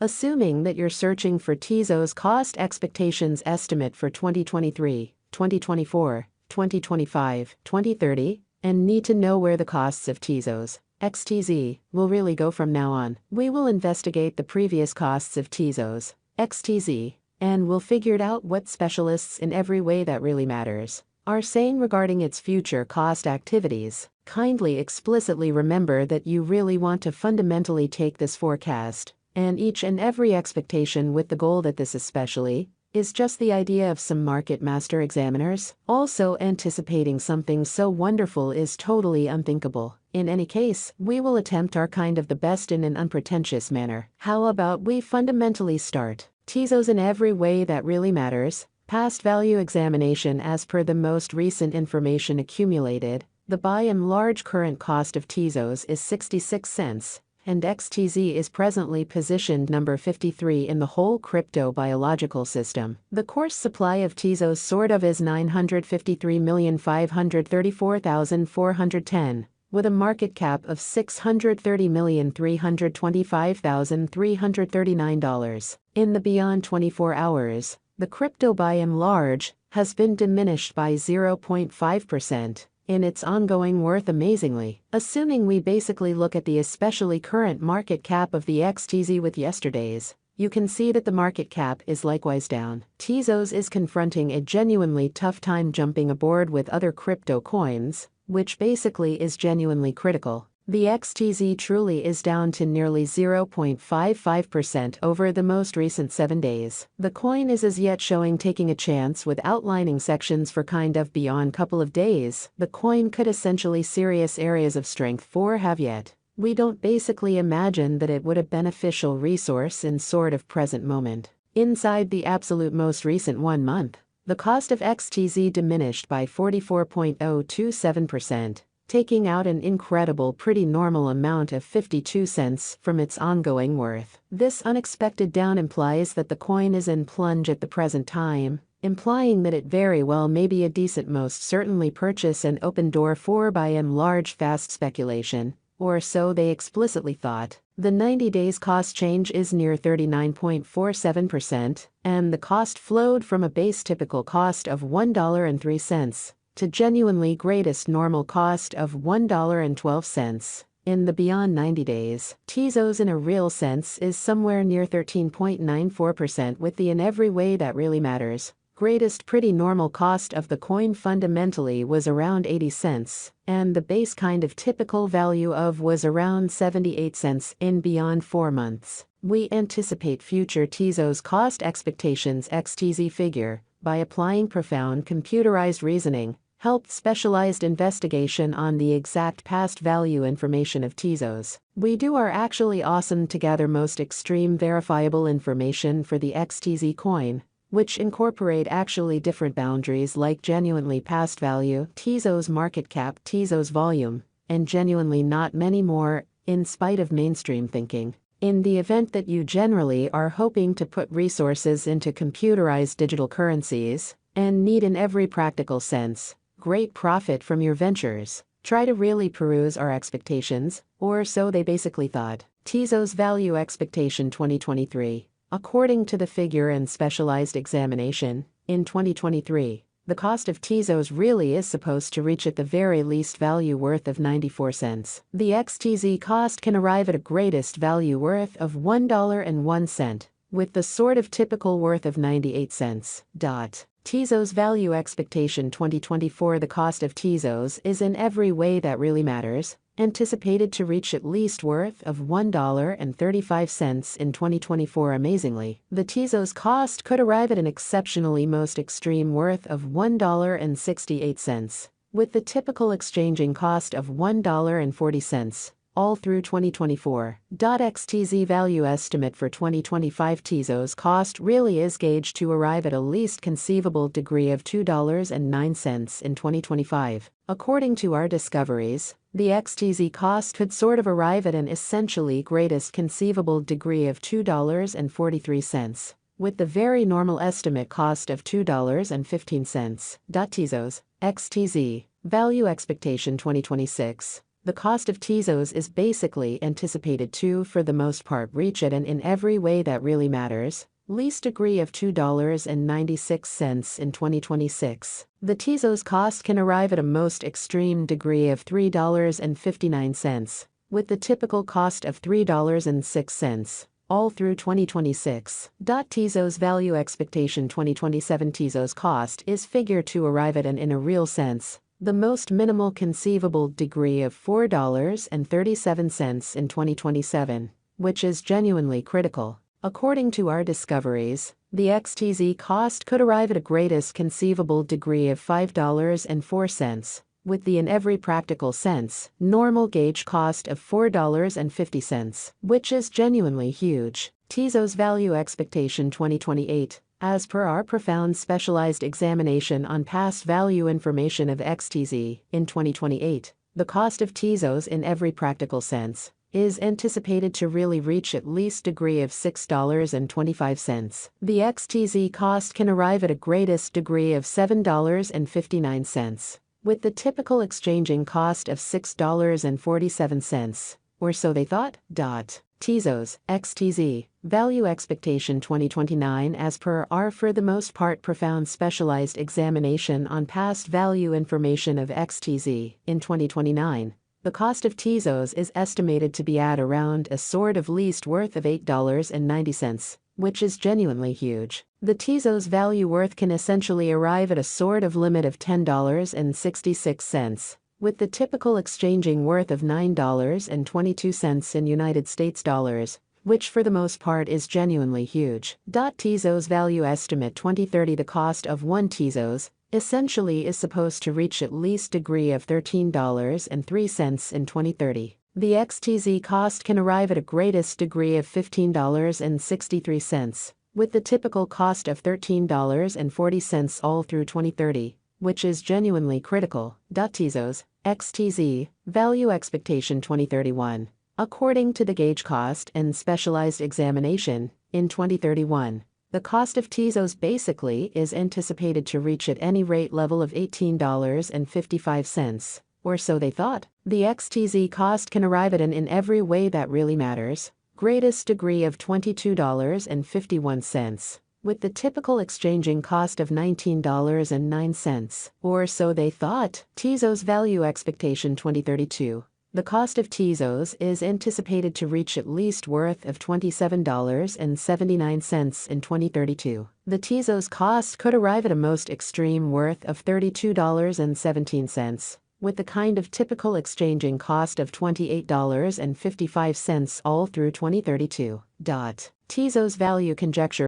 Assuming that you're searching for Tezos cost expectations estimate for 2023, 2024, 2025, 2030, and need to know where the costs of Tezos, XTZ, will really go from now on, we will investigate the previous costs of Tezos, XTZ, and we'll figure out what specialists in every way that really matters are saying regarding its future cost activities. Kindly explicitly remember that you really want to fundamentally take this forecast and each and every expectation with the goal that this especially is just the idea of some market master examiners. Also, anticipating something so wonderful is totally unthinkable. In any case, we will attempt our kind of the best in an unpretentious manner. How about we fundamentally start Tezos in every way that really matters? Past value examination. As per the most recent information accumulated, the by and large current cost of Tezos is 66 cents. And XTZ is presently positioned number 53 in the whole crypto biological system. The course supply of Tezos sort of is 950,534,410, with a market cap of $630,325,339. In the beyond 24 hours, the crypto by and large has been diminished by 0.5%. in its ongoing worth amazingly. Assuming we basically look at the especially current market cap of the XTZ with yesterday's, you can see that the market cap is likewise down. Tezos is confronting a genuinely tough time jumping aboard with other crypto coins, which basically is genuinely critical. The XTZ truly is down to nearly 0.55% over the most recent 7 days. The coin is as yet showing taking a chance with outlining sections for kind of beyond couple of days. The coin could essentially serious areas of strength for have yet. We don't basically imagine that it would a beneficial resource in sort of present moment. Inside the absolute most recent 1 month, the cost of XTZ diminished by 44.027%. taking out an incredible pretty normal amount of 52 cents from its ongoing worth. This unexpected down implies that the coin is in plunge at the present time, implying that it very well may be a decent most certainly purchase and open door for by and large fast speculation, or so they explicitly thought. The 90 days cost change is near 39.47%, and the cost flowed from a base typical cost of $1.03. to genuinely greatest normal cost of $1.12. In the beyond 90 days, Tezos in a real sense is somewhere near 13.94% with the in every way that really matters. Greatest pretty normal cost of the coin fundamentally was around 80 cents, and the base kind of typical value of was around 78 cents in beyond 4 months. We anticipate future Tezos cost expectations XTZ figure by applying profound computerized reasoning, helped specialized investigation on the exact past value information of Tezos. We do our actually awesome to gather most extreme verifiable information for the XTZ coin, which incorporate actually different boundaries like genuinely past value, Tezos market cap, Tezos volume, and genuinely not many more, in spite of mainstream thinking. In the event that you generally are hoping to put resources into computerized digital currencies, and need in every practical sense great profit from your ventures, try to really peruse our expectations, or so they basically thought. Tezos value expectation 2023. According to the figure and specialized examination, in 2023, the cost of Tezos really is supposed to reach at the very least value worth of 94 cents. The XTZ cost can arrive at a greatest value worth of $1.01, with the sort of typical worth of 98 cents. Tezos value expectation 2024. The cost of Tezos is in every way that really matters, anticipated to reach at least worth of $1.35 in 2024. Amazingly, the Tezos cost could arrive at an exceptionally most extreme worth of $1.68, with the typical exchanging cost of $1.40. all through 2024. XTZ value estimate for 2025 Tezos cost really is gauged to arrive at a least conceivable degree of $2.09 in 2025. According to our discoveries, the XTZ cost could sort of arrive at an essentially greatest conceivable degree of $2.43, with the very normal estimate cost of $2.15. Tezos, XTZ, value expectation 2026. the cost of Tezos is basically anticipated to, for the most part, reach it, and in every way that really matters, least degree of $2.96 in 2026. The Tezos cost can arrive at a most extreme degree of $3.59, with the typical cost of $3.06, all through 2026. Tezos value expectation 2027 Tezos cost is figured to arrive at an, in a real sense, the most minimal conceivable degree of $4.37 in 2027, which is genuinely critical. According to our discoveries, the XTZ cost could arrive at a greatest conceivable degree of $5.04, with the, in every practical sense, normal gauge cost of $4.50, which is genuinely huge. Tezos value expectation 2028. As per our profound specialized examination on past value information of XTZ, in 2028, the cost of Tezos in every practical sense is anticipated to really reach at least degree of $6.25. The XTZ cost can arrive at a greatest degree of $7.59, with the typical exchanging cost of $6.47, or so they thought. Tezos, XTZ, value expectation 2029. As per our for the most part profound specialized examination on past value information of XTZ, in 2029, the cost of Tezos is estimated to be at around a sort of least worth of $8.90, which is genuinely huge. The Tezos value worth can essentially arrive at a sort of limit of $10.66, with the typical exchanging worth of $9.22 in United States dollars, which for the most part is genuinely huge. Tezos value estimate 2030. The cost of one Tezos essentially is supposed to reach at least degree of $13.03 in 2030. The XTZ cost can arrive at a greatest degree of $15.63, with the typical cost of $13.40 all through 2030, which is genuinely critical. Tezos, XTZ, value expectation 2031. According to the gauge cost and specialized examination, in 2031, the cost of Tezos basically is anticipated to reach at any rate level of $18.55, or so they thought. The XTZ cost can arrive at an, in every way that really matters, greatest degree of $22.51, with the typical exchanging cost of $19.09, or so they thought. Tezos value expectation 2032. The cost of Tezos is anticipated to reach at least worth of $27.79 in 2032. The Tezos cost could arrive at a most extreme worth of $32.17, with the kind of typical exchanging cost of $28.55 all through 2032. Tezos value conjecture